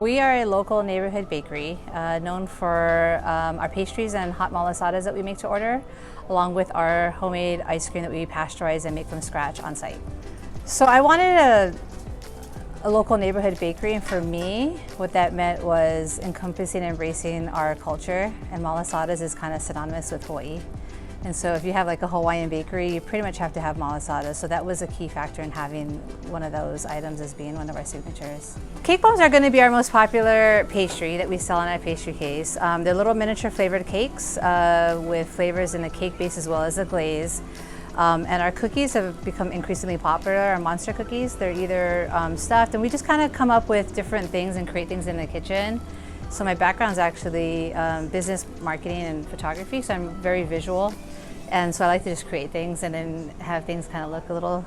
We are a local neighborhood bakery known for our pastries and hot malasadas that we make to order, along with our homemade ice cream that we pasteurize and make from scratch on site. So I wanted a local neighborhood bakery, and for me, what that meant was encompassing and embracing our culture, and malasadas is kind of synonymous with Hawaii. And so if you have like a Hawaiian bakery, you pretty much have to have malasadas. So that was a key factor in having one of those items as being one of our signatures. Cake bombs are going to be our most popular pastry that we sell in our pastry case. They're little miniature flavored cakes with flavors in the cake base as well as the glaze. And our cookies have become increasingly popular, our monster cookies. They're either stuffed, and we just kind of come up with different things and create things in the kitchen. So my background is actually business marketing and photography, so I'm very visual. And so I like to just create things and then have things kind of look a little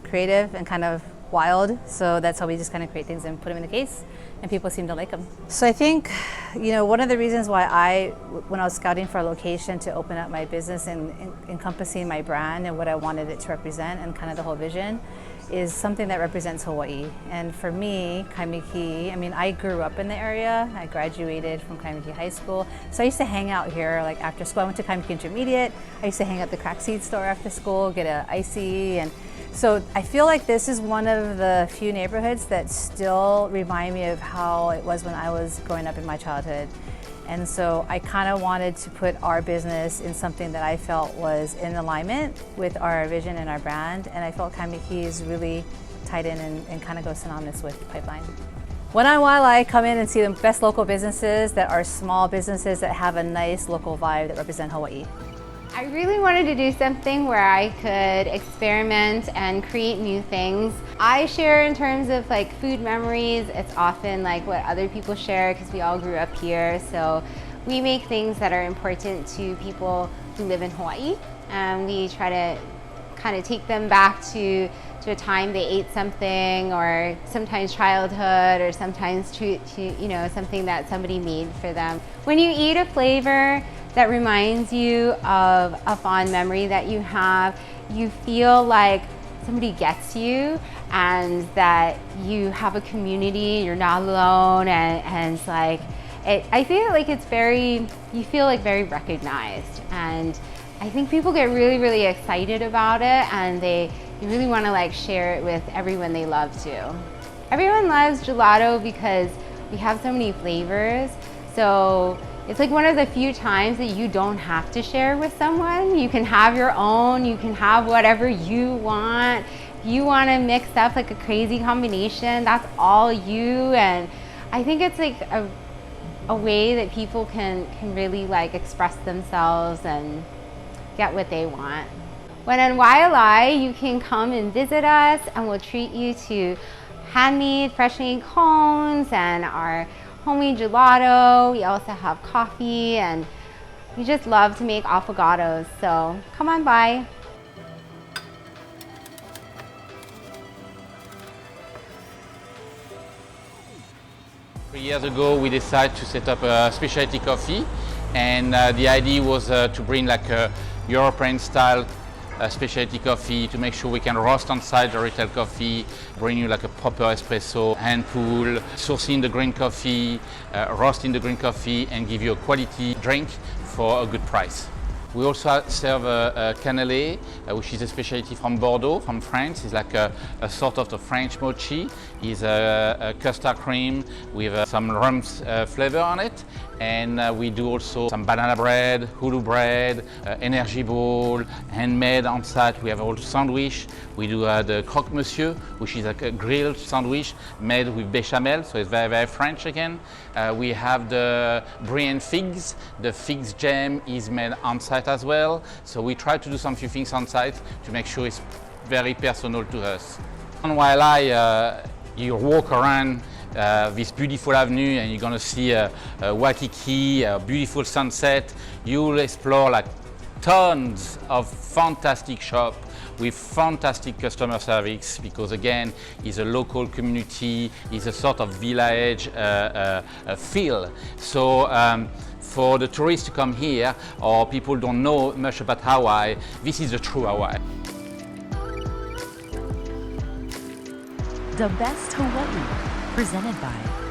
creative and kind of wild. So that's how we just kind of create things and put them in the case, and people seem to like them. So I think, one of the reasons why when I was scouting for a location to open up my business and encompassing my brand and what I wanted it to represent and kind of the whole vision, is something that represents Hawaii. And for me, Kaimuki, I grew up in the area. I graduated from Kaimuki High School. So I used to hang out here like after school. I went to Kaimuki Intermediate. I used to hang out at the crack seed store after school, get an icy. And so I feel like this is one of the few neighborhoods that still remind me of how it was when I was growing up in my childhood. And so I kind of wanted to put our business in something that I felt was in alignment with our vision and our brand. And I felt Kaimuki is really tied in and kind of goes synonymous with Pipeline. When I'm Waialae, I come in and see the best local businesses that are small businesses that have a nice local vibe that represent Hawaii. I really wanted to do something where I could experiment and create new things. I share in terms of like food memories. It's often like what other people share because we all grew up here. So we make things that are important to people who live in Hawaii. And we try to kind of take them back to a time they ate something, or sometimes childhood, or sometimes to something that somebody made for them. When you eat a flavor that reminds you of a fond memory that you have, you feel like somebody gets you and that you have a community, you're not alone, and it's like, I feel like you feel like very recognized. And I think people get really, really excited about it, and they really want to like share it with everyone they love to. Everyone loves gelato because we have so many flavors. So it's like one of the few times that you don't have to share with someone. You can have your own, you can have whatever you want. If you want to mix up like a crazy combination, that's all you. And I think it's like a way that people can really like express themselves and get what they want. When on Waialae, you can come and visit us, and we'll treat you to handmade, freshly made cones and our homemade gelato. We also have coffee, and we just love to make affogatos, so come on by. 3 years ago, we decided to set up a specialty coffee, and the idea was to bring like a European style specialty coffee, to make sure we can roast on site the retail coffee, bring you like a proper espresso, hand pull, sourcing the green coffee, roasting the green coffee, and give you a quality drink for a good price. We also serve cannelé, which is a specialty from Bordeaux, from France. It's like a sort of the French mochi. It's a custard cream with some rum flavor on it. And we do also some banana bread, hulu bread, energy bowl, handmade on site. We have also sandwich. We do the croque monsieur, which is like a grilled sandwich made with bechamel, so it's very, very French again. We have the brie and figs. The figs jam is made on site as well. So we try to do some few things on site to make sure it's very personal to us. On Waialae, you walk around this beautiful avenue and you're gonna see Waikiki, a beautiful sunset. You'll explore like tons of fantastic shops with fantastic customer service, because again, it's a local community, it's a sort of village feel. So for the tourists to come here, or people don't know much about Hawaii, this is the true Hawaii. The Best Hawaii, presented by